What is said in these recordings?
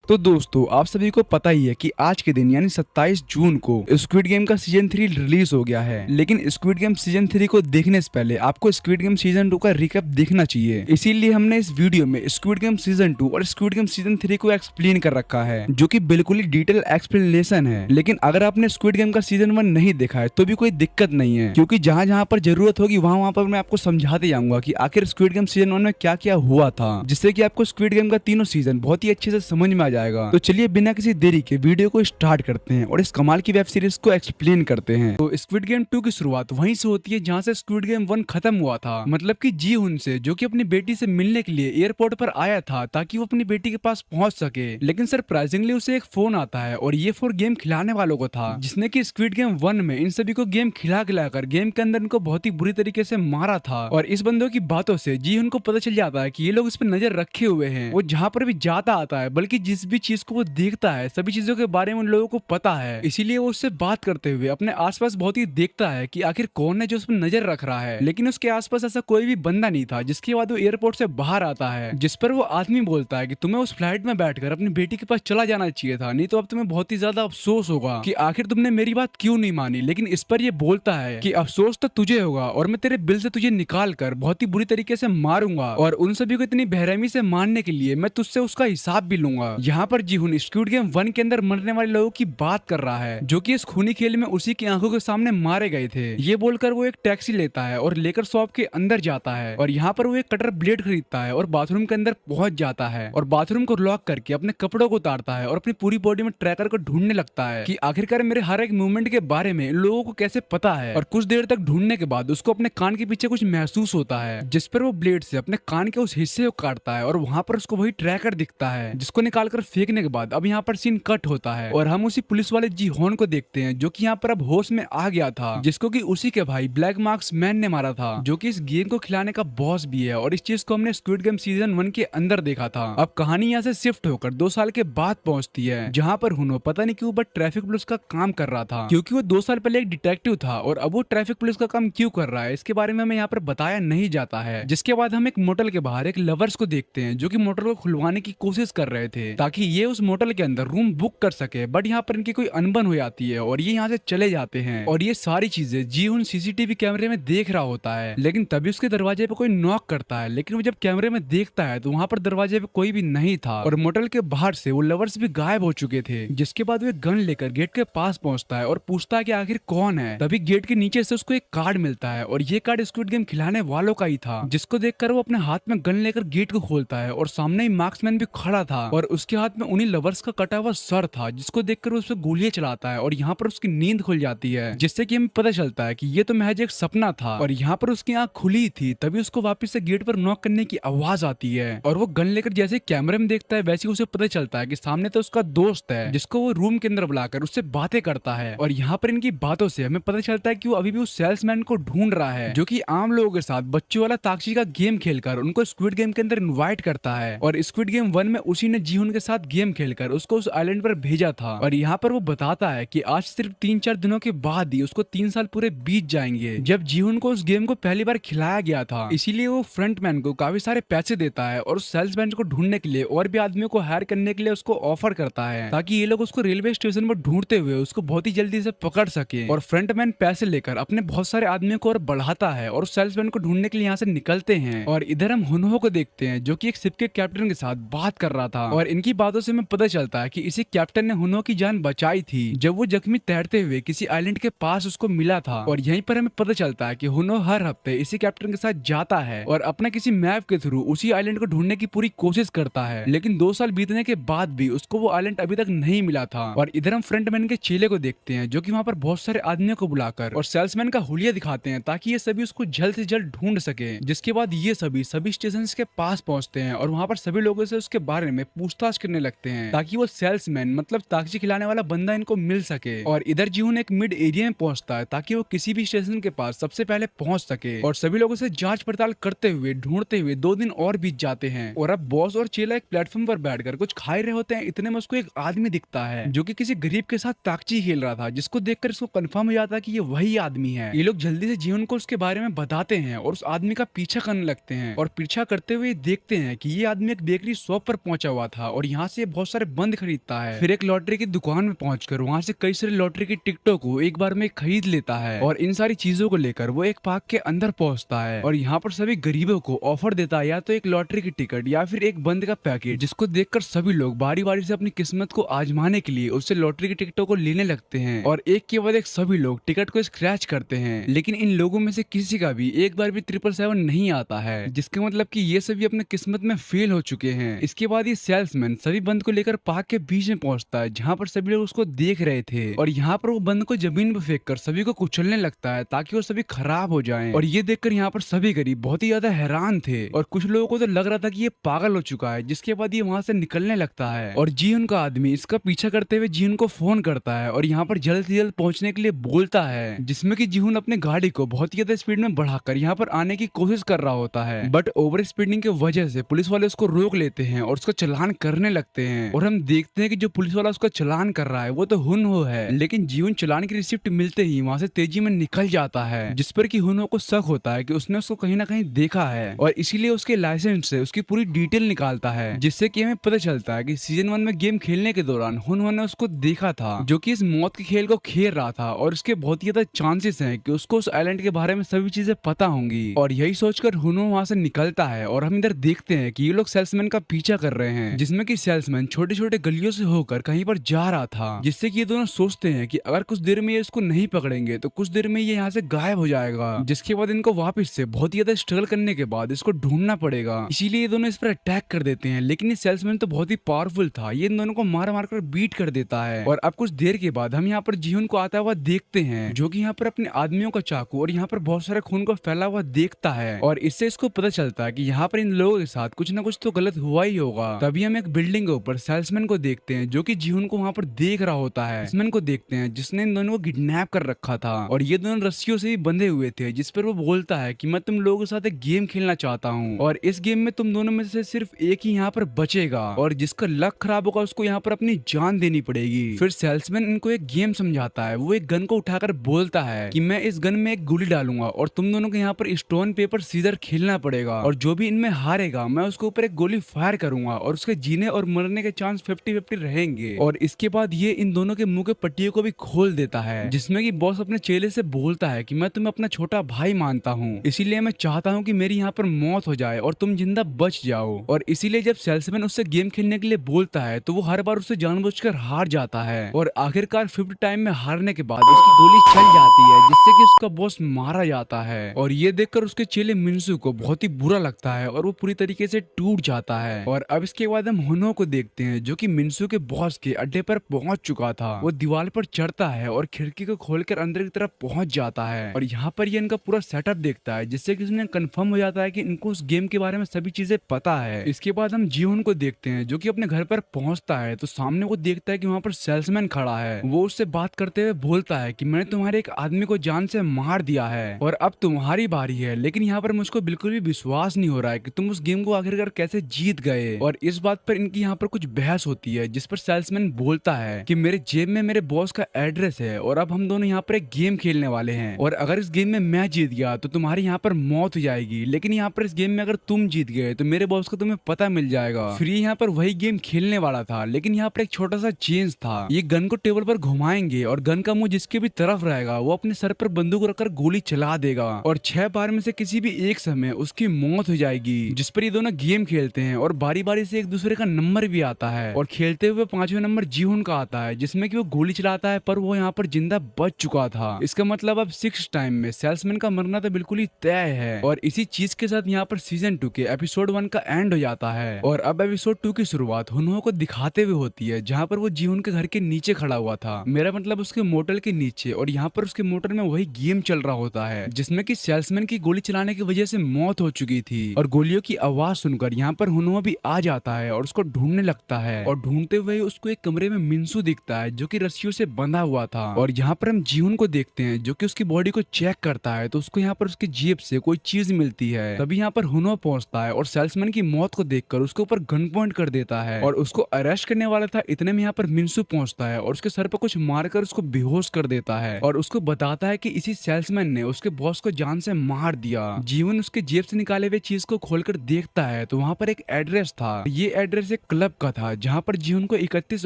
तो दोस्तों आप सभी को पता ही है कि आज के दिन यानी 27 जून को स्क्विड गेम का सीजन 3 रिलीज हो गया है। लेकिन स्क्विड गेम सीजन 3 को देखने से पहले आपको स्क्विड गेम सीजन 2 का रिकैप देखना चाहिए। इसीलिए हमने इस वीडियो में स्क्विड गेम सीजन 2 और स्क्विड गेम सीजन 3 को एक्सप्लेन कर रखा है, जो कि बिल्कुल ही डिटेल एक्सप्लेनेशन है। लेकिन अगर आपने स्क्विड गेम का सीजन 1 नहीं देखा है तो भी कोई दिक्कत नहीं है, क्योंकि जहां जहां पर जरूरत होगी वहां वहां पर मैं आपको समझाते जाऊंगा कि आखिर स्क्विड गेम सीजन 1 में क्या क्या हुआ था, जिससे कि आपको स्क्विड गेम का तीनों सीजन बहुत ही अच्छे से समझ में आ जाएगा। तो चलिए बिना किसी देरी के वीडियो को स्टार्ट करते हैं और इस कमाल की वेब सीरीज को एक्सप्लेन करते हैं। तो स्क्विड गेम 2 की शुरुआत वहीं से होती है जहां से स्क्विड गेम 1 खत्म हुआ था। मतलब कि जी हुन से, जो कि अपनी बेटी से मिलने के लिए एयरपोर्ट पर आया था ताकि वो अपनी बेटी के पास पहुंच सके। लेकिन सरप्राइजिंगली उसे एक फोन आता है और ये फोन गेम खिलाने वालों को था, जिसने कि स्क्विड गेम 1 में इन सभी को गेम खिलाकर गेम के अंदर इनको बहुत ही बुरी तरीके से मारा था। और इस बंदों की बातों से जी हुन को पता चल जाता है कि ये लोग इस पर नजर रखे हुए हैं। वो जहां पर भी जाता आता है, बल्कि जिस भी चीज को वो देखता है, सभी चीजों के बारे में उन लोगों को पता है। इसीलिए वो उससे बात करते हुए अपने आसपास बहुत ही देखता है कि आखिर कौन है जो उस पर नजर रख रहा है। लेकिन उसके आसपास ऐसा कोई भी बंदा नहीं था। जिसके बाद वो एयरपोर्ट से बाहर आता है, जिस पर वो आदमी बोलता है कि तुम्हें उस फ्लाइट में बैठकर अपनी बेटी के पास चला जाना चाहिए था, नहीं तो अब तुम्हें बहुत ही ज्यादा अफसोस होगा कि आखिर तुमने मेरी बात क्यों नहीं मानी। लेकिन इस पर ये बोलता है कि अफसोस तो तुझे होगा और मैं तेरे बिल से तुझे निकाल कर बहुत ही बुरी तरीके से मारूंगा, और उन सभी को इतनी बेरहमी से मारने के लिए मैं तुझसे उसका हिसाब भी लूंगा। यहाँ पर जीहुन स्क्विड गेम 1 के अंदर मरने वाले लोगों की बात कर रहा है, जो कि इस खूनी खेल में उसी की आंखों के सामने मारे गए थे। ये बोलकर वो एक टैक्सी लेता है और लेकर शॉप के अंदर जाता है, और यहाँ पर वो एक कटर ब्लेड खरीदता है और बाथरूम के अंदर पहुंच जाता है और बाथरूम को लॉक करके अपने कपड़ों को उतारता है और अपनी पूरी बॉडी में ट्रैकर को ढूंढने लगता है कि आखिरकार मेरे हर एक मूवमेंट के बारे में इन लोगों को कैसे पता है। और कुछ देर तक ढूंढने के बाद उसको अपने कान के पीछे कुछ महसूस होता है, जिस पर वो ब्लेड से अपने कान के उस हिस्से को काटता है और वहां पर उसको वही ट्रैकर दिखता है, जिसको निकालकर फेंकने के बाद अब यहाँ पर सीन कट होता है और हम उसी पुलिस वाले जी हॉन को देखते हैं, जो कि यहाँ पर अब होश में आ गया था, जिसको कि उसी के भाई ब्लैक मार्क्स मैन ने मारा था, जो कि इस गेम को खिलाने का बॉस भी है। और इस चीज को हमने स्क्विड गेम सीजन 1 के अंदर देखा था। अब कहानी यहाँ से शिफ्ट होकर 2 साल के बाद पहुंचती है, जहाँ पर हुनो पता नहीं क्यों बट ट्रैफिक पुलिस का काम कर रहा था, क्योंकि वो 2 साल पहले एक डिटेक्टिव था और अब वो ट्रैफिक पुलिस का काम क्यों कर रहा है इसके बारे में हमें यहाँ पर बताया नहीं जाता है। जिसके बाद हम एक मोटल के बाहर एक लवर्स को देखते हैं, जो कि मोटल को खुलवाने की कोशिश कर रहे थे ताकि ये उस मोटल के अंदर रूम बुक कर सके। बट यहाँ पर इनकी कोई अनबन हो जाती है और ये यहाँ से चले जाते हैं, और ये सारी चीजें जीहुन सीसीटीवी कैमरे में देख रहा होता है। लेकिन तभी उसके दरवाजे पे कोई नॉक करता है, लेकिन वो जब कैमरे में देखता है तो वहाँ पर दरवाजे पे कोई भी नहीं था और मोटल के बाहर से वो लवर्स भी गायब हो चुके थे। जिसके बाद वो एक गन लेकर गेट के पास पहुंचता है और पूछता है कि आखिर कौन है। तभी गेट के नीचे से उसको एक कार्ड मिलता है और ये कार्ड स्क्विड गेम खिलाने वालों का ही था, जिसको देखकर वो अपने हाथ में गन लेकर गेट को खोलता है और सामने ही मार्क्समैन भी खड़ा था और उसके हाथ में उन्हीं लवर्स का कटा हुआ सर था, जिसको देखकर वो उस पर गोलियां चलाता है और यहाँ पर उसकी नींद खुल जाती है, जिससे कि हमें पता चलता है कि ये तो महज एक सपना था। और यहाँ पर उसकी आंख खुली थी, तभी उसको वापस से गेट पर नॉक करने की आवाज आती है और वो गन लेकर जैसे कैमरे में देखता है वैसे उसे पता चलता है कि सामने तो उसका दोस्त है, जिसको वो रूम के अंदर बुलाकर उससे बातें करता है। और यहाँ पर इनकी बातों से हमें पता चलता है कि वो अभी भी उस सेल्समैन को ढूंढ रहा है, जो कि आम लोगों के साथ बच्चों वाला ताक्षी का गेम खेलकर उनको स्क्विड गेम के अंदर इनवाइट करता है। और स्क्विड गेम 1 में उसी ने जीहुन के साथ गेम खेलकर उसको उस आइलैंड पर भेजा था। और यहाँ पर वो बताता है कि आज सिर्फ 3-4 दिनों के बाद ही उसको 3 साल पूरे बीत जाएंगे जब जीहुन को उस गेम को पहली बार खिलाया गया था। इसीलिए वो फ्रंटमैन को काफी सारे पैसे देता है और उस सेल्समैन को ढूंढने के लिए और भी आदमियों को हायर करने के लिए उसको ऑफर करता है, ताकि ये लोग उसको रेलवे स्टेशन पर ढूंढते हुए उसको बहुत ही जल्दी से पकड़ सके। और फ्रंटमैन पैसे लेकर अपने बहुत सारे आदमियों को और बढ़ाता है और उस सेल्समैन को ढूंढने के लिए यहाँ से निकलते हैं। और इधर हम हुनहो को देखते हैं, जो कि एक शिप के कैप्टन के साथ बात कर रहा था और इनकी बातों से हमें पता चलता है कि इसी कैप्टन ने हुनहो की जान बचाई थी जब वो जख्मी तैरते हुए किसी आइलैंड के पास उसको मिला था। और यहीं पर हमें पता चलता है कि हुनहो हर हफ्ते इसी कैप्टन के साथ जाता है और अपने किसी मैप के थ्रू उसी आइलैंड को ढूंढने की पूरी कोशिश करता है। लेकिन 2 साल बीतने के बाद भी उसको वो आइलैंड अभी तक नहीं मिला था। और इधर हम फ्रंटमैन के चेले को देखते हैं, जो कि वहाँ पर बहुत सारे आदमियों को बुलाकर और सेल्समैन का हुलिया दिखाते हैं ताकि ये सभी उसको जल्द से जल्द ढूंढ सके। जिसके बाद ये सभी स्टेशन के पास पहुंचते हैं और वहाँ पर सभी लोगों से उसके बारे में पूछताछ करने लगते हैं ताकि वो सेल्समैन मतलब ताकची खिलाने वाला बंदा इनको मिल सके। और इधर जीहुन एक मिड एरिया में पहुंचता है ताकि वो किसी भी स्टेशन के पास सबसे पहले पहुंच सके। और सभी लोगों से जांच पड़ताल करते हुए ढूंढते हुए 2 दिन और बीत जाते हैं और अब बॉस और चेला एक प्लेटफॉर्म पर बैठकर कुछ खा रहे होते हैं। इतने में उसको एक आदमी दिखता है, जो कि किसी गरीब के साथ ताकची खेल रहा था, जिसको देखकर इसको कंफर्म हो जाता है कि ये वही आदमी है। ये लोग जल्दी से जीवन को उसके बारे में बताते हैं और उस आदमी का पीछा करने लगते हैं और पीछा करते हुए देखते हैं कि ये आदमी एक बेकरी शॉप पर पहुंचा हुआ था और यहाँ से बहुत सारे बंद खरीदता है। फिर एक लॉटरी की दुकान में पहुंचकर वहाँ से कई सारे लॉटरी की टिकटों को एक बार में खरीद लेता है और इन सारी चीजों को लेकर वो एक पार्क के अंदर पहुंचता है और यहाँ पर सभी गरीबों को ऑफर देता है या तो एक लॉटरी की टिकट या फिर एक बंद का पैकेट, जिसको देखकर सभी लोग बारी बारी से अपनी किस्मत को आजमाने के लिए उससे लॉटरी की टिकटों को लेने लगते हैं और एक के बाद एक सभी लोग टिकट को स्क्रैच करते हैं। लेकिन इन लोगों में से किसी का भी एक बार भी 777 नहीं आता है, जिसके मतलब कि ये सभी अपने किस्मत में फेल हो चुके हैं। इसके बाद ये सेल्समैन सभी बंद को लेकर पार्क के बीच में पहुंचता है जहाँ पर सभी लोग उसको देख रहे थे और यहाँ पर वो बंद को जमीन पर फेंक कर सभी को कुचलने लगता है ताकि वो सभी खराब हो जाएं। और ये देखकर यहाँ पर सभी गरीब बहुत ही ज्यादा हैरान थे और कुछ लोगों को तो लग रहा था कि ये पागल हो चुका है। जिसके बाद ये वहाँ से निकलने लगता है और जीवन का आदमी इसका पीछा करते हुए जीवन को फोन करता है और यहाँ पर जल्द से जल्द पहुंचने के लिए बोलता है, जिसमें कि जीवन अपने गाड़ी को बहुत ही ज्यादा स्पीड में बढ़ाकर यहाँ पर आने की कोशिश कर रहा होता है। बट ओवर स्पीडिंग की वजह से पुलिस वाले उसको रोक लेते हैं और उसका चालान करने लगते हैं और हम देखते हैं कि जो पुलिस वाला उसका चालान कर रहा है वो तो हुनहो है। लेकिन जीवन चालान की रिसिप्ट मिलते ही वहाँ से तेजी में निकल जाता है, जिस पर कि हुनहो को शक होता है कि उसने उसको कहीं ना कहीं देखा है और इसीलिए उसके लाइसेंस से उसकी पूरी डिटेल निकालता है, जिससे कि हमें पता चलता है कि सीजन 1 में गेम खेलने के दौरान हुनहो ने उसको देखा था जो कि इस मौत के खेल को खेल रहा था और उसके बहुत ही ज्यादा चांसेस हैं कि उसको उस आइलैंड के बारे में सभी चीजें पता होंगी। और यही सोचकर हुनहो वहाँ से निकलता है और हम इधर देखते हैं कि ये लोग सेल्समैन का पीछा कर रहे हैं, जिसमें कि सेल्समैन छोटे छोटे गलियों से होकर कहीं पर जा रहा था, जिससे कि ये दोनों सोचते हैं कि अगर कुछ देर में ये इसको नहीं पकड़ेंगे तो कुछ देर में ये यहाँ से गायब हो जाएगा। जिसके बाद इनको वापस से बहुत ही ज्यादा स्ट्रगल करने के बाद इसको ढूंढना पड़ेगा, इसीलिए ये दोनों इस पर अटैक कर देते हैं। लेकिन ये सेल्समैन तो बहुत ही पावरफुल था, ये इन दोनों को मार मार कर बीट कर देता है। और अब कुछ देर के बाद हम यहाँ पर जीवन को आता हुआ देखते हैं जो कि यहाँ पर अपने आदमियों का चाकू और यहाँ पर बहुत सारे खून को फैला हुआ देखता है और इससे इसको पता चलता है कि यहाँ पर इन लोगों के साथ कुछ ना कुछ तो गलत हुआ ही होगा। तभी हम एक बिल्डिंग के ऊपर सेल्समैन को देखते हैं जो कि जीवन को वहाँ पर देख रहा होता है। सेल्समैन को देखते हैं जिसने इन दोनों को किडनैप कर रखा था और ये दोनों रस्सियों से भी बंधे हुए थे, जिस पर वो बोलता है कि मैं तुम लोगों के साथ एक गेम खेलना चाहता हूँ और इस गेम में तुम दोनों में से सिर्फ एक ही यहाँ पर बचेगा और जिसका लक खराब होगा उसको यहाँ पर अपनी जान देनी पड़ेगी। फिर सेल्समैन इनको एक गेम समझाता है, वो एक गन को उठाकर बोलता है कि मैं इस गन में एक गोली डालूंगा और तुम दोनों को यहाँ पर स्टोन पेपर सीजर खेलना पड़ेगा और जो भी इनमें हारेगा मैं उसके ऊपर एक गोली फायर करूंगा और उसके जीने और मरने के चांस 50-50 रहेंगे। और इसके बाद ये इन दोनों के मुंह के पट्टियों को भी खोल देता है, जिसमें कि बॉस अपने चेले से बोलता है कि मैं तुम्हें अपना छोटा भाई मानता हूँ, इसीलिए मैं चाहता हूँ कि मेरी यहाँ पर मौत हो जाए और तुम जिंदा बच जाओ। और इसीलिए जब सेल्समैन उससे गेम खेलने के लिए बोलता है तो वो हर बार उससे जानबूझकर हार जाता है और आखिरकार 5th टाइम में हारने के बाद उसकी गोली चल जाती है, जिससे कि उसका बॉस मारा जाता है। और ये देखकर उसके चेले मिन्सू को बहुत ही बुरा लगता है और वो पूरी तरीके से टूट जाता है। और अब इसके बाद हम हुनहो को देखते हैं जो कि मिन्सू के बॉस के अड्डे पर पहुंच चुका था। वो दीवार पर चढ़ता है और खिड़की को खोलकर अंदर की तरफ पहुंच जाता है और यहाँ पर ये इनका पूरा सेटअप देखता है, जिससे कि उसने कंफर्म हो जाता है कि इनको उस गेम के बारे में सभी चीजें पता है। इसके बाद हम जीवन को देखते हैं जो कि अपने घर पर पहुंचता है तो सामने वो देखता है कि वहाँ पर सेल्समैन खड़ा है। वो उससे बात करते हुए बोलता है कि मैंने तुम्हारे एक आदमी को जान से मार दिया है और अब तुम्हारी बारी है, लेकिन यहाँ पर मुझको बिल्कुल भी विश्वास नहीं हो रहा है कि तुम उस गेम को आखिरकार कैसे जीत गए। और इस बात पर इनकी यहाँ पर कुछ बहस होती है, जिस पर सेल्समैन बोलता है कि मेरे जेब में मेरे बॉस का एड्रेस है और अब हम दोनों यहाँ पर एक गेम खेलने वाले हैं और अगर इस गेम में मैं जीत गया तो तुम्हारी यहाँ पर मौत हो जाएगी, लेकिन यहाँ पर इस गेम में अगर तुम जीत गए तो मेरे बॉस को तुम्हें पता मिल जाएगा। फिर यहाँ पर वही गेम खेलने वाला था, लेकिन यहाँ पर एक छोटा सा चेंज था। ये गन को टेबल पर घुमाएंगे और गन का मुंह जिसके भी तरफ रहेगा वो अपने सर पर बंदूक रखकर गोली चला देगा और 6 बार में से किसी भी एक समय उसकी मौत हो जाएगी। जिस पर ये दोनों गेम खेलते हैं और बारी बारी से एक दूसरे का नंबर भी आता है और खेलते हुए 5वें नंबर जीवन का आता है, जिसमें कि वो गोली चलाता है पर वो यहाँ पर जिंदा बच चुका था। इसका मतलब अब 6 टाइम में सेल्समैन का मरना तो बिल्कुल ही तय है। और इसी चीज के साथ यहाँ पर सीजन 2 के एपिसोड 1 का एंड हो जाता है और अब एपिसोड 2 की शुरुआत हुनहो को दिखाते हुए होती है, जहाँ पर वो जीवन के घर के नीचे खड़ा हुआ था, मेरा मतलब उसके मोटर के नीचे। और यहाँ पर उसके मोटर में वही गेम चल रहा होता है जिसमें कि सेल्समैन की गोली चलाने की वजह से मौत हो चुकी थी। और गोलियों की आवाज सुनकर यहाँ पर हुनहो भी आ जाता है और उसको ढूंढने लगता है और ढूंढते हुए उसको एक कमरे में मिन्सू दिखता है जो कि रस्सियों से बंधा हुआ था। और यहाँ पर हम जीवन को देखते हैं जो कि उसकी बॉडी को चेक करता है तो उसको यहाँ पर उसकी जेब से कोई चीज मिलती है। तभी यहाँ पर हुनहो पहुंचता है और सेल्समैन की मौत को देखकर उसके ऊपर गन पॉइंट कर देता है और उसको अरेस्ट करने वाला था। इतने में यहाँ पर मिन्सू पहुंचता है और उसके सर पर कुछ मारकर उसको बेहोश कर देता है और उसको बताता है कि इसी सेल्समैन ने उसके बॉस को जान से मार दिया। जीवन उसके जेब से निकाले हुए चीज को खोलकर देखता है तो वहाँ पर एक एड्रेस था। ये एड्रेस एक क्लब का था जहाँ पर जीवन को 31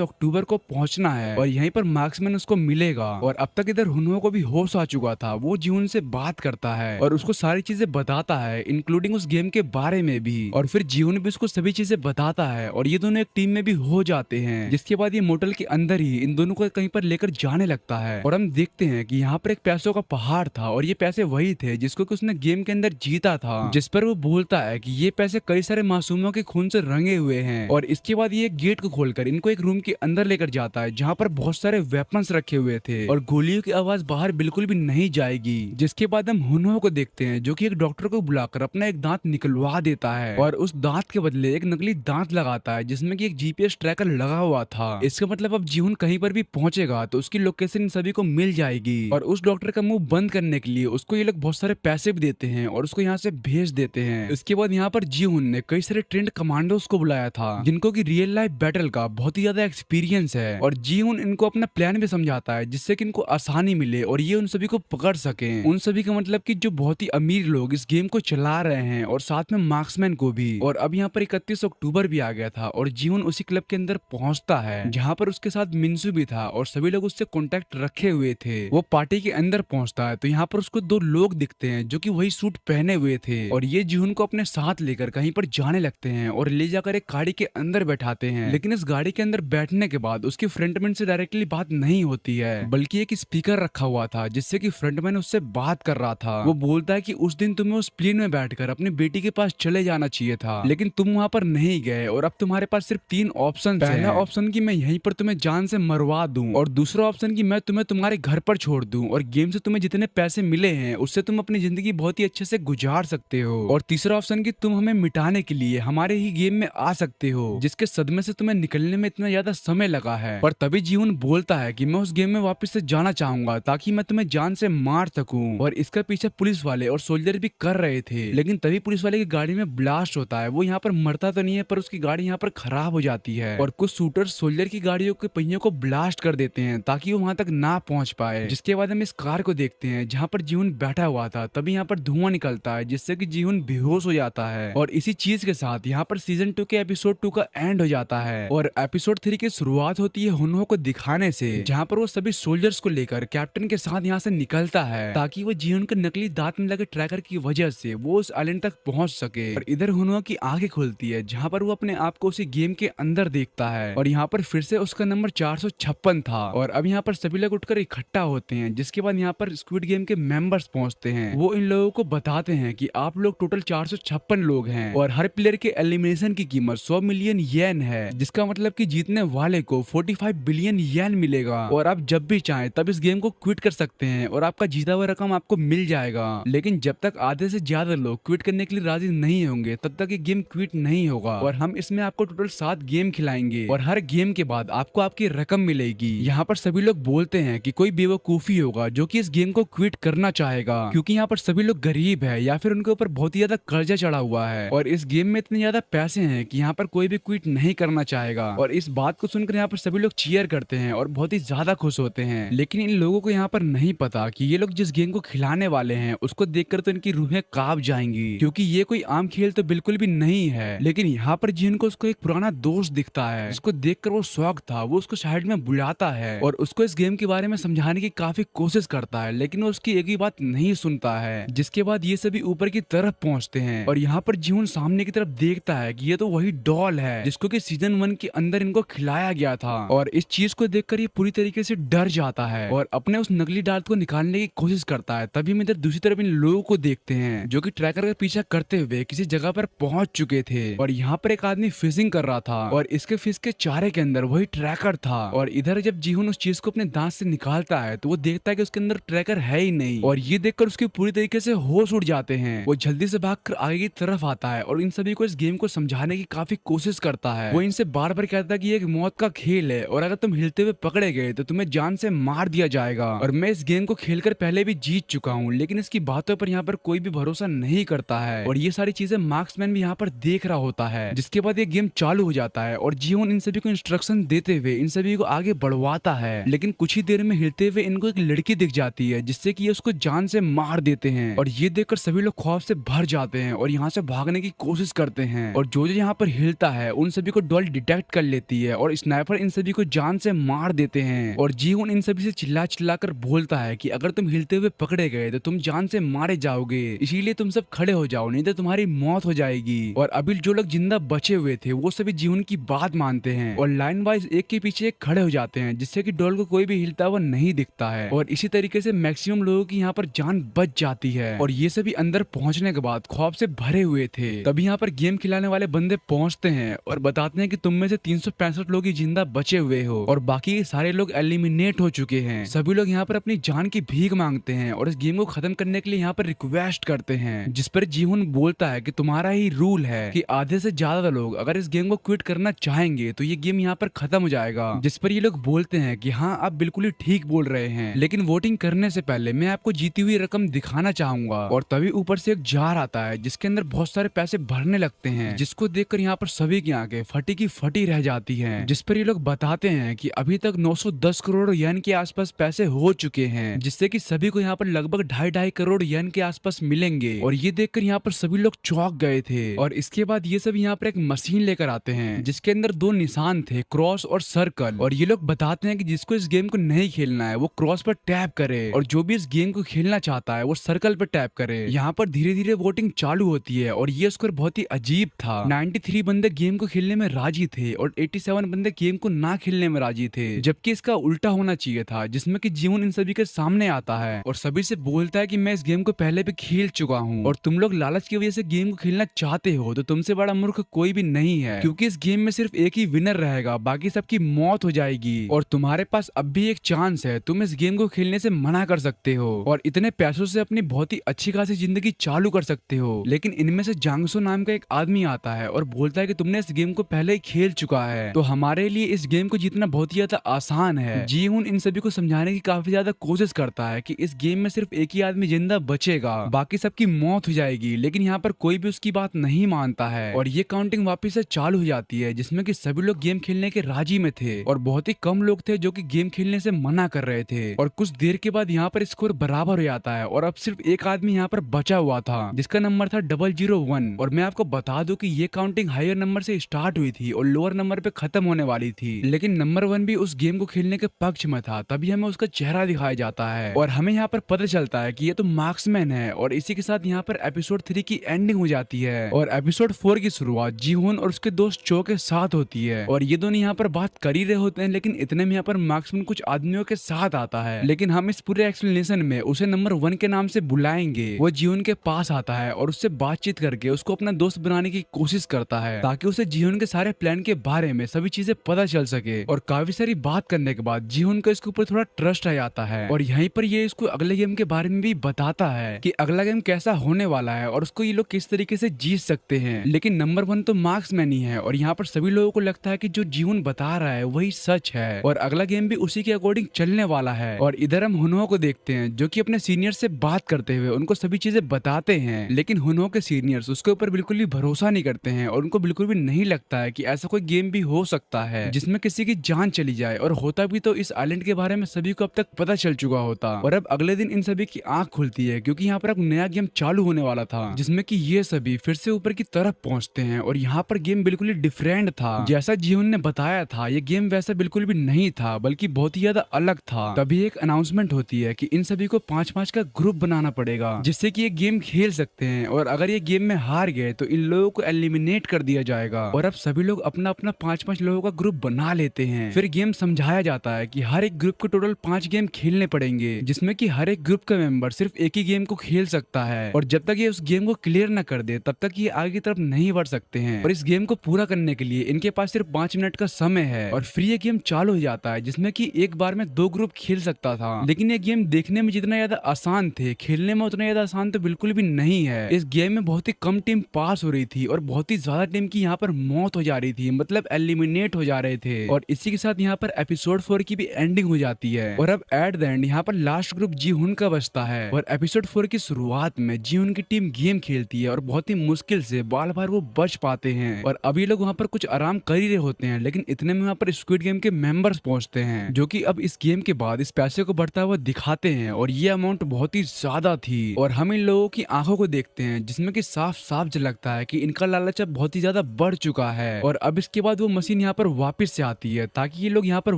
अक्टूबर को पहुंचना है और यहीं पर मार्क्समैन उसको मिलेगा। और अब तक इधर हुनहो को भी होश आ चुका था। वो जीवन से बात करता है और उसको सारी चीजें बताता है, इंक्लूडिंग उस गेम के बारे में भी। और फिर जीवन भी उसको सभी चीजें बताता है और ये दोनों एक टीम में भी हो जाते हैं। जिसके बाद ये मोटल के अंदर ही इन दोनों को कहीं पर लेकर जाने लगता है और हम देखते हैं कि यहाँ पर एक पैसों का पहाड़ था और ये पैसे वही थे जिसको कि उसने गेम के अंदर जीता था, जिस पर वो बोलता है कि ये पैसे कई सारे मासूमों के खून से रंगे हुए हैं। और इसके बाद ये गेट को खोलकर इनको एक रूम के अंदर लेकर जाता है जहाँ पर बहुत सारे वेपन्स रखे हुए थे और गोलियों की आवाज बाहर बिल्कुल भी नहीं जाएगी। जिसके बाद हम हुनहो को देखते हैं जो कि एक डॉक्टर को बुलाकर अपना एक दांत निकलवा देता है और उस दांत के बदले एक नकली दांत लगाता है जिसमें कि एक जीपीएस ट्रैकर लगा हुआ था। इसका मतलब अब जीवन कहीं पर भी पहुंचेगा तो उसकी लोकेशन सभी को मिल जाएगी। और उस डॉक्टर का मुंह बंद करने के लिए उसको ये लोग बहुत सारे पैसे भी देते हैं और उसको यहाँ से भेज देते हैं। इसके बाद यहाँ पर जीवन ने कई सारे ट्रेंड कमांडोज को बुलाया था जिनको की रियल लाइफ बैटल का बहुत ही ज्यादा एक्सपीरियंस है और जीवन इनको अपना प्लान भी समझाता है जिससे कि इनको आसानी मिले और ये उन सभी को पकड़ सके। उन सभी का मतलब कि जो बहुत ही अमीर लोग इस गेम को चला रहे हैं और साथ में मार्क्समैन को भी। और अब यहाँ पर 31 अक्टूबर भी आ गया था और जीवन उसी क्लब के अंदर पहुंचता है जहाँ पर उसके साथ मिंसू भी था और सभी लोग उससे कॉन्टेक्ट रखे हुए थे। वो पार्टी के अंदर पहुंचता है तो यहाँ पर उसको दो लोग दिखते हैं जो कि वही सूट पहने हुए थे और ये जीवन को अपने साथ लेकर कहीं पर जाने लगते हैं और ले जाकर एक गाड़ी के अंदर बैठाते हैं। लेकिन इस गाड़ी के अंदर बैठने के बाद उसकी फ्रंटमैन से डायरेक्टली बात नहीं होती है बल्कि एक स्पीकर रखा हुआ था जिससे कि फ्रंटमैन उससे बात कर रहा था। वो बोलता है कि उस दिन तुम्हें उस प्लेन में बैठकर अपनी बेटी के पास चले जाना चाहिए था लेकिन तुम वहाँ पर नहीं गए और अब तुम्हारे पास सिर्फ 3 ऑप्शन। पहला ऑप्शन की मैं यहीं पर तुम्हें जान से मरवा दूं और दूसरा ऑप्शन की मैं तुम्हें तुम्हारे घर पर छोड़ दूं और गेम से तुम्हें जितने पैसे मिले हैं उससे तुम अपनी जिंदगी बहुत ही अच्छे से गुजार सकते हो और तीसरा ऑप्शन की तुम हमें मिटाने के लिए हमारे ही गेम में आ सकते हो जिसके सदमे से तुम्हें निकलने में इतना ज्यादा समय लगा है। पर तभी जीवन बोलता है कि मैं उस गेम में वापस से जाना चाहूंगा ताकि मैं तुम्हें जान से मार सकूं। और इसका पीछे पुलिस वाले और सोल्जर भी कर रहे थे लेकिन तभी पुलिस वाले की गाड़ी में ब्लास्ट होता है। वो यहाँ पर मरता तो नहीं है पर उसकी गाड़ी यहाँ पर खराब हो जाती है और कुछ शूटर सोल्जर की गाड़ियों के पहियों को ब्लास्ट कर देते हैं ताकि वो वहां तक ना पहुंच पाए। जिसके बाद हम इस कार को देखते हैं जहाँ पर जीवन बैठा हुआ था। तभी यहाँ पर धुआं निकलता है जिससे कि जीवन बेहोश हो जाता है और इसी चीज के साथ यहाँ पर सीजन 2 के एपिसोड 2 का एंड हो जाता है और एपिसोड 3 की शुरुआत होती है हुनहो को दिखाने से जहाँ पर वो सभी सोल्जर्स को लेकर कैप्टन के साथ यहाँ से निकलता है ताकि वो जीवन के नकली दांत में लगे ट्रैकर की वजह से वो उस आइलैंड तक पहुंच सके। और इधर हुनहो की आंखें खुलती है जहाँ पर वो अपने आप को उसी गेम के अंदर देखता है और यहाँ पर फिर से उसका नंबर 456 था और अब यहाँ पर सभी लोग उठकर इकट्ठा होते हैं। जिसके बाद यहाँ पर स्क्विड गेम के मेंबर्स पहुंचते हैं। वो इन लोगों को बताते हैं कि आप लोग टोटल 456 लोग हैं और हर प्लेयर के एलिमिनेशन की कीमत 100 मिलियन येन है जिसका मतलब कि जीतने वाले को 45 बिलियन येन मिलेगा और आप जब भी चाहें तब इस गेम को क्विट कर सकते हैं और आपका जीता हुआ रकम आपको मिल जाएगा। लेकिन जब तक आधे से ज्यादा लोग क्विट करने के लिए राजी नहीं होंगे तब तक ये गेम क्विट नहीं होगा और हम इसमें आपको टोटल 7 गेम खिलाएंगे और हर गेम के बाद आपको आपकी रकम मिलेगी। यहाँ पर सभी लोग बोलते हैं कि कोई बेवकूफी होगा जो कि इस गेम को क्विट करना चाहेगा क्योंकि यहाँ पर सभी लोग गरीब है या फिर उनके ऊपर बहुत ही ज्यादा कर्जा चढ़ा हुआ है और इस गेम में इतने ज्यादा पैसे हैं कि यहाँ पर कोई भी क्विट नहीं करना चाहेगा। और इस बात को सुनकर यहाँ पर सभी लोग चीयर करते हैं और बहुत ही ज्यादा खुश होते हैं। लेकिन इन लोगों को यहाँ पर नहीं पता कि ये लोग जिस गेम को खिलाने वाले हैं उसको देखकर तो इनकी रूहें कांप जाएंगी क्योंकि ये कोई आम खेल तो बिल्कुल भी नहीं है। लेकिन यहाँ पर जिन को उसको एक पुराना दोस्त दिखता है जिसको देखकर वो शौक था, वो उसको साइड में बुलाता है और उसको इस गेम के बारे में समझाने की काफी कोशिश करता है लेकिन वो उसकी एक ही बात नहीं सुनता है। जिसके बाद ये सभी ऊपर की तरफ पहुंचते हैं और यहाँ पर जीवन सामने की तरफ देखता है कि ये तो वही डॉल है जिसको कि सीजन 1 के अंदर इनको खिलाया गया था और इस चीज को देखकर ये पूरी तरीके से डर जाता है और अपने उस नकली दांत को निकालने की कोशिश करता है। तभी हम इधर दूसरी तरफ इन लोगों को देखते हैं जो कि ट्रैकर का पीछा करते हुए किसी जगह पर पहुंच चुके थे और यहाँ पर एक आदमी फिशिंग कर रहा था और इसके फिश के चारे के अंदर वही ट्रैकर था। और इधर जब जीवन उस चीज को अपने दांत से निकालता है तो वो देखता है कि उसके अंदर ट्रैकर है ही नहीं और ये देखकर उसके पूरी तरीके से होश उड़ जाते हैं। वो जल्दी से भागकर आगे की तरफ आता है और इन सभी को इस गेम को समझाने की काफी कोशिश करता है। वो इनसे बार बार कहता है कि ये एक मौत का खेल है और अगर तुम हिलते हुए पकड़े गए तो तुम्हें जान से मार दिया जाएगा और मैं इस गेम को खेलकर पहले भी जीत चुका हूँ। लेकिन इसकी बातों पर यहाँ पर कोई भी भरोसा नहीं करता है और ये सारी चीजें मार्क्समैन भी यहाँ पर देख रहा होता है। जिसके बाद ये गेम चालू हो जाता है और जीवन इन सभी को इंस्ट्रक्शन देते हुए इन सभी को आगे बढ़वाता है। लेकिन कुछ ही देर में हिलते हुए इनको एक लड़की दिख जाती है जिससे कि ये उसको जान से मार देते हैं और ये देखकर सभी लोग खौफ से भर जाते हैं और यहाँ से भागने की कोशिश करते हैं। और जो यहाँ पर हिलता है उन सभी को डॉल डिटेक्ट कर लेती है और स्नाइपर इन सभी को जान से मार देते हैं। और जीहुन इन सभी से चिल्ला चिल्ला कर बोलता है कि अगर तुम हिलते हुए पकड़े गए तो तुम जान से मारे जाओगे, इसीलिए तुम सब खड़े हो जाओ, नहीं तो तुम्हारी मौत हो जाएगी। और अभी जो लोग जिंदा बचे हुए थे वो सभी जीहुन की बात मानते हैं और लाइन वाइज एक के पीछे एक खड़े हो जाते हैं, जिससे कि डॉल को कोई भी हिलता हुआ नहीं दिखता है। और इसी तरीके से मैक्सिमम लोगों की यहाँ पर जान बच जाती है। और ये सभी अंदर पहुंचने के बाद खौफ से भरे हुए थे। तभी यहाँ पर गेम खिलाने वाले बंदे पहुंचते हैं और बताते हैं कि तुम में से 365 लोग ही जिंदा बचे हुए हो और बाकी सारे लोग एलिमिनेट हो चुके हैं। सभी लोग यहाँ पर अपनी जान की भीख मांगते हैं और इस गेम को खत्म करने के लिए यहाँ पर रिक्वेस्ट करते हैं, जिस पर जीहुन बोलता है कि तुम्हारा ही रूल है कि आधे से ज्यादा लोग अगर इस गेम को क्विट करना चाहेंगे तो ये गेम यहाँ पर खत्म हो जाएगा। जिस पर ये लोग बोलते हैं कि हाँ आप बिल्कुल ही ठीक बोल रहे हैं, लेकिन वोटिंग करने से पहले मैं आपको जीती हुई रकम दिखाना चाहूंगा। और तभी ऊपर से एक जार आता है जिसके अंदर बहुत सारे पैसे भरने लगते हैं, जिसको देखकर यहाँ पर सभी की आंखें फटी की फटी रह जाती हैं। जिस पर ये लोग बताते हैं कि अभी तक 910 करोड़ येन के आसपास पैसे हो चुके हैं, जिससे कि सभी को यहाँ पर लगभग 2.5 करोड़ येन के आसपास मिलेंगे। और ये देखकर यहाँ पर सभी लोग चौंक गए थे। और इसके बाद ये सब यहाँ पर एक मशीन लेकर आते हैं जिसके अंदर 2 निशान थे, क्रॉस और सर्कल। और ये लोग बताते हैं कि जिसको इस गेम को नहीं खेलना है वो क्रॉस पर टैप करे और जो भी इस गेम को खेलना चाहता है वो सर्कल पर टैप करे। यहाँ पर धीरे धीरे वोटिंग चालू होती है और ये स्कोर बहुत ही अजीब था। 93 बंदे गेम को खेलने में राजी थे और 87 बंदे गेम को ना खेलने में राजी थे, जबकि इसका उल्टा होना चाहिए था, जिसमें कि जीवन इन सभी के सामने आता है और सभी से बोलता है कि मैं इस गेम को पहले भी खेल चुका हूँ और तुम लोग लालच की वजह से गेम को खेलना चाहते हो तो तुमसे बड़ा मूर्ख कोई भी नहीं है, क्योंकि इस गेम में सिर्फ एक ही विनर रहेगा, बाकी सबकी मौत हो जाएगी और तुम्हारे पास अब भी एक चांस है, तुम इस गेम को खेलने से मना कर सकते हो और इतने पैसों से अपनी बहुत ही अच्छी खासी जिंदगी चालू कर सकते हो। लेकिन इनमें से जांगसो नाम का एक आदमी आता है और बोलता है कि तुमने इस गेम को पहले ही खेल चुका है तो हमारे लिए इस गेम को जीतना बहुत ही ज्यादा आसान है। जीहुन इन सभी को समझाने की काफी ज्यादा कोशिश करता है कि इस गेम में सिर्फ एक ही आदमी जिंदा बचेगा, बाकी सबकी मौत हो जाएगी, लेकिन यहाँ पर कोई भी उसकी बात नहीं मानता है और ये काउंटिंग वापस से चालू हो जाती है, जिसमें कि सभी लोग गेम खेलने के राजी में थे और बहुत ही कम लोग थे जो कि गेम खेलने से मना कर रहे थे। और कुछ देर के बाद यहाँ पर स्कोर बराबर हो जाता है और अब सिर्फ एक आदमी यहाँ पर बचा हुआ था जिसका नंबर था 001। और मैं आपको बता दूं कि ये काउंटिंग हायर नंबर से स्टार्ट हुई थी और लोअर नंबर पे खत्म होने वाली थी, लेकिन नंबर 1 भी उस गेम को खेलने के पक्ष में था। तभी हमें उसका चेहरा दिखाया जाता है और हमें यहाँ पर पता चलता है कि ये तो मार्क्समैन है और इसी के साथ यहाँ पर एपिसोड 3 की एंडिंग हो जाती है और एपिसोड 4 की शुरुआत जीहुन और उसके दोस्त चो के साथ होती है और ये दोनों यहाँ पर बात कर ही रहे होते हैं, लेकिन इतने में यहाँ पर मार्क्समैन कुछ आदमियों के साथ आता है, लेकिन हम इस पूरे एक्सप्लेनेशन में उसे नंबर 1 के नाम से बुलाएंगे। वो जीहुन के पास आता है और उससे बातचीत करके उसको अपना दोस्त बनाने की कोशिश करता है ताकि उसे जीहुन के सारे प्लान के बारे में सभी चीजें पता चल सके। और काफी सारी बात करने के बाद जीहुन को इसके ऊपर थोड़ा ट्रस्ट आ जाता है और यहीं पर ये इसको अगले गेम के बारे में भी बताता है कि अगला गेम कैसा होने वाला है और उसको ये लोग किस तरीके से जीत सकते हैं। लेकिन नंबर 1 तो मार्क्समैन ही है और यहाँ पर सभी लोगों को लगता है कि जो जीहुन बता रहा है वही सच है और अगला गेम भी उसी के अकॉर्डिंग चलने वाला है। और इधर हम हुनहो को देखते हैं जो कि अपने सीनियर से बात करते हुए उनको सभी चीजें बताते हैं, लेकिन हुनहो के सीनियर्स उसके ऊपर बिल्कुल भी भरोसा नहीं करते हैं और उनको बिल्कुल भी नहीं लगता है कि ऐसा कोई गेम भी हो सकता है जिसमें किसी की जान चली जाए, और होता भी तो इस आइलैंड के बारे में सभी को अब तक पता चल चुका होता। और अब अगले दिन इन सभी की आंख खुलती है क्योंकि यहाँ पर एक नया गेम चालू होने वाला था जिसमें कि ये सभी फिर से ऊपर की तरफ पहुंचते हैं और यहाँ पर गेम बिल्कुल ही डिफरेंट था। जैसा जीहुन ने बताया था ये गेम वैसा बिल्कुल भी नहीं था बल्कि बहुत ही ज्यादा अलग था। तभी एक अनाउंसमेंट होती है कि इन सभी को 5-5 का ग्रुप बनाना पड़ेगा जिससे कि ये गेम खेल सकते हैं और अगर ये गेम में हार गए तो इन लोगों को एलिमिनेट कर दिया जाएगा। और अब सभी लोग अपना अपना 5-5 लोगों का ग्रुप बना लेते हैं। फिर गेम समझाया जाता है कि हर एक ग्रुप को टोटल 5 गेम खेलने पड़ेंगे जिसमें कि हर एक ग्रुप का मेंबर सिर्फ एक ही गेम को खेल सकता है और जब तक ये उस गेम को क्लियर न कर दे तब तक ये आगे की तरफ नहीं बढ़ सकते हैं। और इस गेम को पूरा करने के लिए इनके पास सिर्फ 5 मिनट का समय है और फिर ये गेम चालू हो जाता है जिसमें कि एक बार में 2 ग्रुप खेल सकता था। लेकिन ये गेम देखने में जितना ज्यादा आसान थे खेलने में उतना ज्यादा आसान तो बिल्कुल भी नहीं है। इस गेम में बहुत ही कम टीम पास हो रही थी और बहुत ही ज्यादा टीम की यहाँ पर मौत हो जा रही थी, मतलब एलिमिनेट हो जा रहे थे। और इसी के साथ यहाँ पर एपिसोड 4 की भी एंडिंग हो जाती है और अब एट द एंड यहाँ पर लास्ट ग्रुप जीहुन का बचता है। और एपिसोड 4 की शुरुआत में जीहुन की टीम गेम खेलती है और बहुत ही मुश्किल से बार बार वो बच पाते हैं और अभी लोग वहाँ पर कुछ आराम कर ही रहे होते हैं, लेकिन इतने में वहाँ पर स्क्विड गेम के मेंबर्स पहुंचते हैं जो कि अब इस गेम के बाद इस पैसे को बढ़ता हुआ दिखाते हैं और ये अमाउंट बहुत ही ज्यादा थी। और हम इन लोगों की आंखों को देखते हैं जिसमें कि साफ साफ झलकता है कि इनका लालच अब बहुत ही ज्यादा बढ़ मर चुका है और अब इसके बाद वो मशीन यहाँ पर वापस से आती है ताकि ये लोग यहाँ पर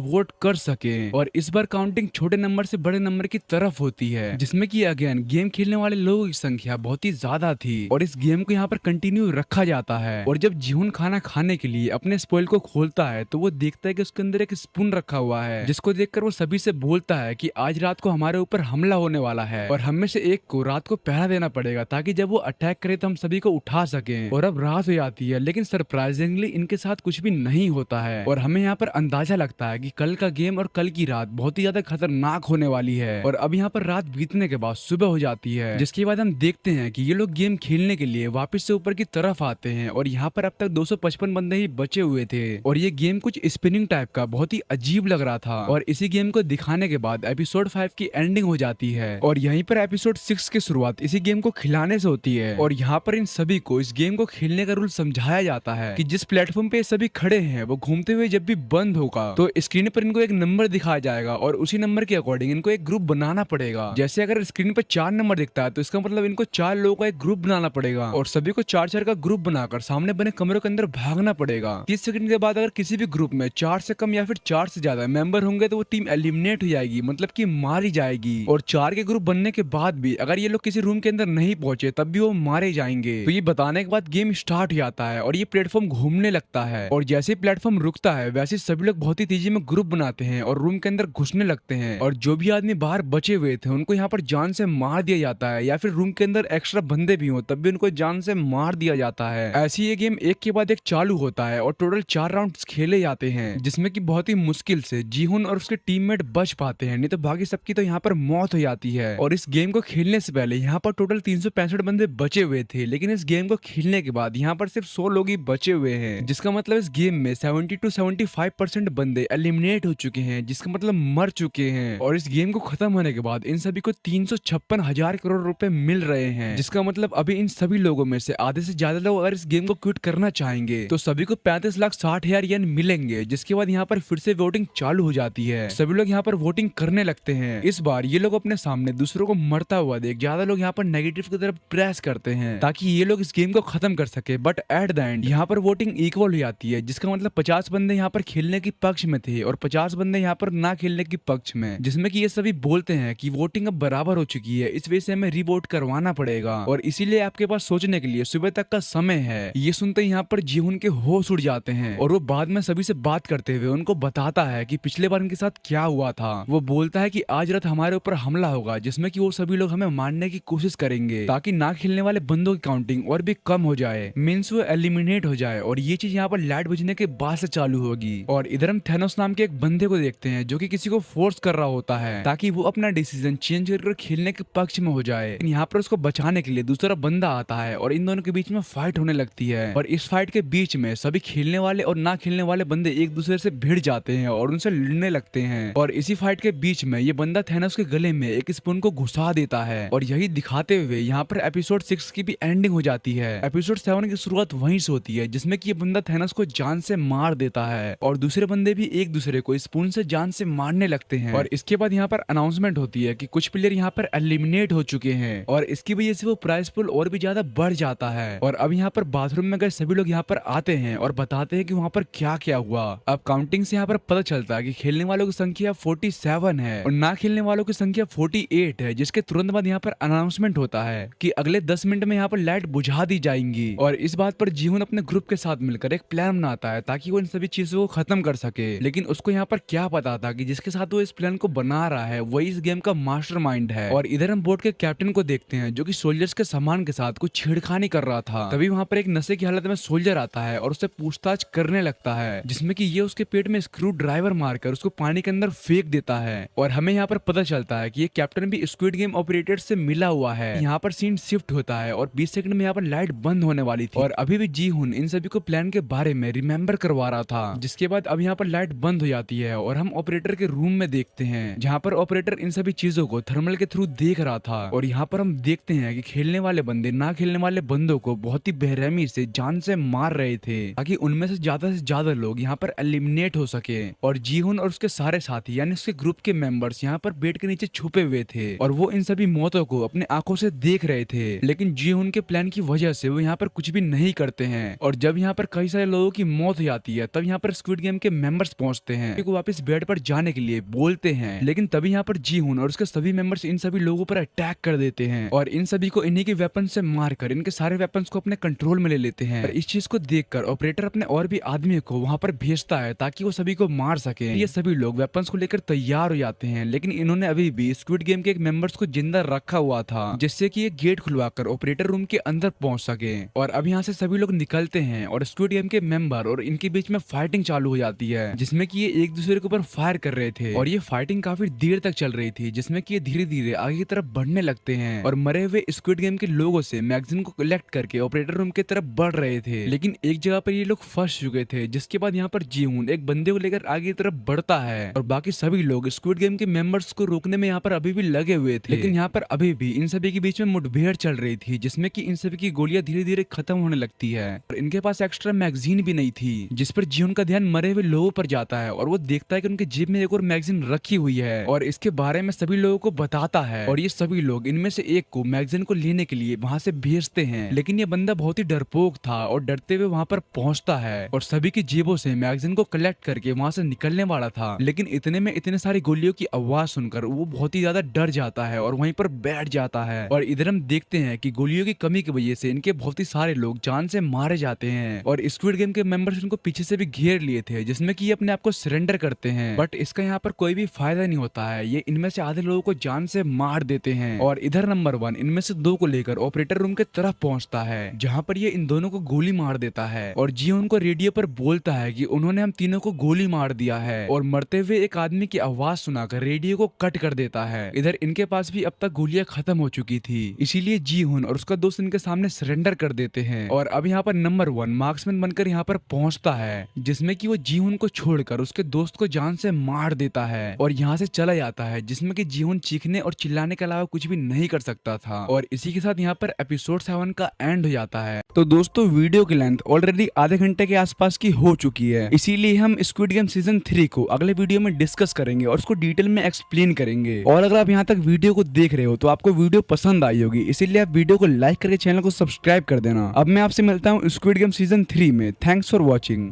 वोट कर सके। और इस बार काउंटिंग छोटे नंबर से बड़े नंबर की तरफ होती है, जिसमें कि अगेन गेम खेलने वाले लोगों की संख्या बहुत ही ज्यादा थी और इस गेम को यहाँ पर कंटिन्यू रखा जाता है। और जब जीहुन खाना खाने के लिए अपने स्पॉइल को खोलता है तो वो देखता है कि उसके अंदर एक स्पून रखा हुआ है, जिसको देखकर वो सभी से बोलता है कि आज रात को हमारे ऊपर हमला होने वाला है और हम में से एक को रात को पहरा देना पड़ेगा ताकि जब वो अटैक करे तो हम सभी को उठा सके। और अब रात हो जाती है, लेकिन सरप्राइजिंगली इनके साथ कुछ भी नहीं होता है और हमें यहाँ पर अंदाजा लगता है कि कल का गेम और कल की रात बहुत ही ज्यादा खतरनाक होने वाली है। और अब यहाँ पर रात बीतने के बाद सुबह हो जाती है, जिसके बाद हम देखते हैं कि ये लोग गेम खेलने के लिए वापस से ऊपर की तरफ आते हैं और यहाँ पर अब तक 255 बंदे ही बचे हुए थे और ये गेम कुछ स्पिनिंग टाइप का बहुत ही अजीब लग रहा था। और इसी गेम को दिखाने के बाद एपिसोड 5 की एंडिंग हो जाती है और यहीं पर एपिसोड 6 की शुरुआत इसी गेम को खिलाने से होती है। और यहाँ पर इन सभी को इस गेम को खेलने का रूल समझाया जाता है कि जिस प्लेटफॉर्म पे सभी खड़े हैं वो घूमते हुए जब भी बंद होगा तो स्क्रीन पर इनको एक नंबर दिखाया जाएगा और उसी नंबर के अकॉर्डिंग इनको एक ग्रुप बनाना पड़ेगा। जैसे अगर स्क्रीन पर 4 नंबर दिखता है तो इसका मतलब इनको 4 लोगों का एक ग्रुप बनाना पड़ेगा और सभी को 4-4 का ग्रुप बनाकर सामने बने कमरों के अंदर भागना पड़ेगा। 30 सेकंड के बाद अगर किसी भी ग्रुप में 4 से कम या फिर 4 से ज्यादा मेंबर होंगे तो वो टीम एलिमिनेट हो जाएगी, मतलब कि मारी जाएगी। और 4 के ग्रुप बनने के बाद भी अगर ये लोग किसी रूम के अंदर नहीं पहुंचे तब भी वो मारे जाएंगे। तो ये बताने के बाद गेम स्टार्ट हो जाता है और ये प्लेटफॉर्म घूमने लगता है और जैसे ही प्लेटफॉर्म रुकता है वैसे सभी लोग बहुत ही तेजी में ग्रुप बनाते हैं और रूम के अंदर घुसने लगते हैं और जो भी आदमी बाहर बचे हुए थे उनको यहाँ पर जान से मार दिया जाता है या फिर रूम के अंदर एक्स्ट्रा बंदे भी हो तब भी उनको जान से मार दिया जाता है। ऐसे ये गेम एक के बाद एक चालू होता है और टोटल 4 राउंड्स खेले जाते हैं, जिसमें कि बहुत ही मुश्किल से जीहुन और उसके टीममेट बच पाते हैं, नहीं तो बाकी सबकी तो यहाँ पर मौत हो जाती है। और इस गेम को खेलने से पहले यहाँ पर टोटल 365 बंदे बचे हुए थे, लेकिन इस गेम को खेलने के बाद यहाँ पर सिर्फ 100 लोग ही बचे हुए हैं, जिसका मतलब इस गेम में 70 to 75% बंदे एलिमिनेट हो चुके हैं, जिसका मतलब मर चुके हैं। और इस गेम को खत्म होने के बाद इन सभी को 356,000 करोड़ रुपए मिल रहे हैं, जिसका मतलब अभी इन सभी लोगों में से आधे से ज्यादा लोग अगर इस गेम को क्विट करना चाहेंगे तो सभी को 35,60,000 येन मिलेंगे। जिसके बाद यहाँ पर फिर से वोटिंग चालू हो जाती है, सभी लोग यहाँ पर वोटिंग करने लगते हैं। इस बार ये लोग अपने सामने दूसरों को मरता हुआ देख ज्यादा लोग यहाँ पर नेगेटिव की तरफ प्रेस करते हैं ताकि ये लोग इस गेम को खत्म कर सके। बट एट द एंड यहाँ पर वोटिंग इक्वल हो जाती है, जिसका मतलब 50 बंदे यहाँ पर खेलने के पक्ष में थे और 50 बंदे यहाँ पर ना खेलने के पक्ष में, जिसमें कि ये सभी बोलते हैं कि वोटिंग अब बराबर हो चुकी है, इस वजह से हमें रिवोट करवाना पड़ेगा और इसीलिए आपके पास सोचने के लिए सुबह तक का समय है। ये सुनते यहाँ पर जीहुन के होश उड़ जाते हैं और वो बाद में सभी से बात करते हुए उनको बताता है कि पिछले बार इनके साथ क्या हुआ था। वो बोलता है कि आज रात हमारे ऊपर हमला होगा, जिसमें कि वो सभी लोग हमें मारने की कोशिश करेंगे ताकि ना खेलने वाले बंदों की काउंटिंग और भी कम हो जाए, मींस वो एलिमिनेट हो जाए। और ये चीज यहाँ पर लाइट बजने के बाद से चालू होगी। और इधर हम थेनोस नाम के एक बंदे को देखते हैं जो कि किसी को फोर्स कर रहा होता है ताकि वो अपना डिसीजन चेंज कर खेलने के पक्ष में हो जाए। यहाँ पर उसको बचाने के लिए दूसरा बंदा आता है और इन दोनों के बीच में फाइट होने लगती है। और इस फाइट के बीच में सभी खेलने वाले और ना खेलने वाले बंदे एक दूसरे से भिड़ जाते हैं और उनसे लड़ने लगते हैं। और इसी फाइट के बीच में ये बंदा थेनोस के गले में एक स्पून को घुसा देता है और यही दिखाते हुए यहाँ पर एपिसोड 6 की भी एंडिंग हो जाती है। एपिसोड 7 की शुरुआत वहीं से होती है, जिसमें कि ये बंदा थेनोस को जान से मार देता है और दूसरे बंदे भी एक दूसरे को स्पून से जान से मारने लगते हैं। और इसके बाद यहाँ पर अनाउंसमेंट होती है कि कुछ प्लेयर यहाँ पर एलिमिनेट हो चुके हैं और इसकी वजह से वो प्राइस पुल और भी ज्यादा बढ़ जाता है। और अब यहाँ पर बाथरूम में गए सभी लोग यहाँ पर आते हैं और बताते हैं कि वहाँ पर क्या क्या हुआ। अब काउंटिंग से यहाँ पर पता चलता है कि खेलने वालों की संख्या 47 है और ना खेलने वालों की संख्या 48 है, जिसके तुरंत बाद यहाँ पर अनाउंसमेंट होता है कि अगले 10 मिनट में यहाँ पर लाइट बुझा दी जाएंगी। और इस बात पर जीहुन अपने ग्रुप के साथ मिलकर एक प्लान बनाता है ताकि वो इन सभी चीजों को खत्म कर सके। लेकिन उसको यहाँ पर क्या पता था कि जिसके साथ वो इस प्लान को बना रहा है वही इस गेम का मास्टरमाइंड है। और इधर हम बोट के कैप्टन को देखते हैं जो कि सोल्जर्स के सामान के साथ कुछ छेड़खानी कर रहा था। तभी वहाँ पर एक नशे की हालत में सोल्जर आता है और उससे पूछताछ करने लगता है, जिसमें कि ये उसके पेट में स्क्रू ड्राइवर मारकर उसको पानी के अंदर फेंक देता है। और हमें यहाँ पर पता चलता है कि ये कैप्टन भी स्क्विड गेम ऑपरेटर से मिला हुआ है। यहाँ पर सीन शिफ्ट होता है और 20 सेकंड में यहाँ पर लाइट बंद होने वाली थी और अभी भी जीहुन इन सभी को प्लान के बारे में रिमेम्बर करवा रहा था। जिसके बाद अब यहाँ पर लाइट बंद हो जाती है और हम ऑपरेटर के रूम में देखते हैं जहाँ पर ऑपरेटर इन सभी चीजों को थर्मल के थ्रू देख रहा था। और यहाँ पर हम देखते हैं कि खेलने वाले बंदे ना खेलने वाले बंदों को बहुत ही बेरहमी से जान से मार रहे थे ताकि उनमें से ज्यादा लोग यहाँ पर एलिमिनेट हो सके। और जीहुन और उसके सारे साथी यानी उसके ग्रुप के मेंबर्स यहाँ पर बेड के नीचे छुपे हुए थे और वो इन सभी मौतों को अपने आंखों से देख रहे थे। लेकिन जीहुन के प्लान की वजह से वो यहाँ पर कुछ भी नहीं करते हैं और जब यहाँ पर कई सारे लोगों की मौत हो जाती है तब यहाँ पर स्क्विड गेम के मेंबर्स पहुंचते हैं को वापस बेड पर जाने के लिए बोलते हैं, लेकिन तभी यहाँ पर जी हुन और उसके सभी मेंबर्स इन सभी लोगों पर अटैक कर देते हैं और इन सभी को इन्हीं के वेपन से मारकर इनके सारे वेपन्स को अपने कंट्रोल में ले लेते हैं। और इस चीज को देखकर ऑपरेटर अपने और भी आदमियों को वहां पर भेजता है ताकि वो सभी को मार सके। ये सभी लोग वेपन्स को लेकर तैयार हो जाते हैं, लेकिन इन्होंने अभी भी स्क्विड गेम के एक मेंबर्स को जिंदा रखा हुआ था जिससे कि ये गेट खुलवाकर ऑपरेटर रूम के अंदर पहुंच सके। और अब यहाँ से सभी लोग निकलते हैं और स्क्विड गेम के मेंबर और इनके बीच में फाइटिंग चालू हो जाती है जिसमें कि ये एक दूसरे के ऊपर फायर कर रहे थे और ये फाइटिंग काफी देर तक चल रही थी जिसमें कि ये धीरे धीरे आगे की तरफ बढ़ने लगते हैं और मरे हुए स्क्विड गेम के लोगों से मैगजीन को कलेक्ट करके ऑपरेटर रूम की तरफ बढ़ रहे थे। लेकिन एक जगह पर ये लोग फंस चुके थे जिसके बाद यहाँ पर जीहून एक बंदे को लेकर आगे की तरफ बढ़ता है और बाकी सभी लोग स्क्विड गेम के मेंबर्स को रोकने में यहाँ पर अभी भी लगे हुए थे। लेकिन यहाँ पर अभी भी इन सभी के बीच में मुठभेड़ चल रही थी जिसमें कि इन सभी की गोलियां धीरे धीरे खत्म होने लगती है और इनके पास एक्स्ट्रा मैगजीन भी नहीं थी जिस पर जीहून का ध्यान मरे हुए लोगों पर जाता है और वो देखता है कि उनके जेब में एक और मैगजीन रखी हुई है और इसके बारे में सभी लोगों को बताता है और ये सभी लोग इनमें से एक को मैगजीन को लेने के लिए वहां से भेजते हैं। लेकिन ये बंदा बहुत ही डरपोक था और डरते हुए वहां पर पहुंचता है और सभी की जेबों से मैगजीन को कलेक्ट करके वहां से निकलने वाला था। लेकिन इतने में इतने सारी गोलियों की आवाज सुनकर वो बहुत ही ज्यादा डर जाता है और वहीं पर बैठ जाता है और इधर हम देखते हैं कि गोलियों की कमी की वजह से इनके बहुत ही सारे लोग जान से मारे जाते हैं और स्क्विड गेम के मेंबर्स इनको पीछे से भी घेर लिए थे जिसमें कि ये अपने आप को सरेंडर करते हैं। बट इसका यहाँ पर कोई भी फायदा नहीं होता है, ये इनमें से आधे लोगों को जान से मार देते हैं और इधर नंबर 1 इनमें से 2 को लेकर ऑपरेटर रूम के तरफ पहुंचता है जहां पर ये इन दोनों को गोली मार देता है और जियो उनको रेडियो पर बोलता है कि उन्होंने हम तीनों को गोली मार दिया है और मरते हुए एक आदमी की आवाज सुनाकर रेडियो को कट कर देता है। इधर इनके पास भी अब तक गोलियां खत्म हो चुकी थी, इसीलिए जीहुन और उसका दोस्त इनके सामने सरेंडर कर देते हैं और अब यहाँ पर नंबर 1 मार्क्समैन बनकर यहाँ पर पहुंचता है जिसमें कि वो जीहुन को छोड़कर उसके दोस्त को जान से मार देता है और यहाँ से चला जाता है जिसमें कि जीहुन चीखने और चिल्लाने के अलावा कुछ भी नहीं कर सकता था। और इसी के साथ यहाँ पर एपिसोड 7 का एंड हो जाता है। तो दोस्तों वीडियो की लेंथ ऑलरेडी आधे घंटे के आसपास की हो चुकी है, इसीलिए हम स्क्विड गेम सीजन 3 को अगले वीडियो में डिस्कस करेंगे और उसको डिटेल में एक्सप्लेन करेंगे। और अगर आप यहाँ तक वीडियो को देख रहे हो तो आपको वीडियो पसंद आई होगी, इसीलिए आप वीडियो को लाइक करके चैनल को सब्सक्राइब कर देना। अब मैं आपसे मिलता हूँ स्क्विड गेम सीजन 3 में। Thanks for watching.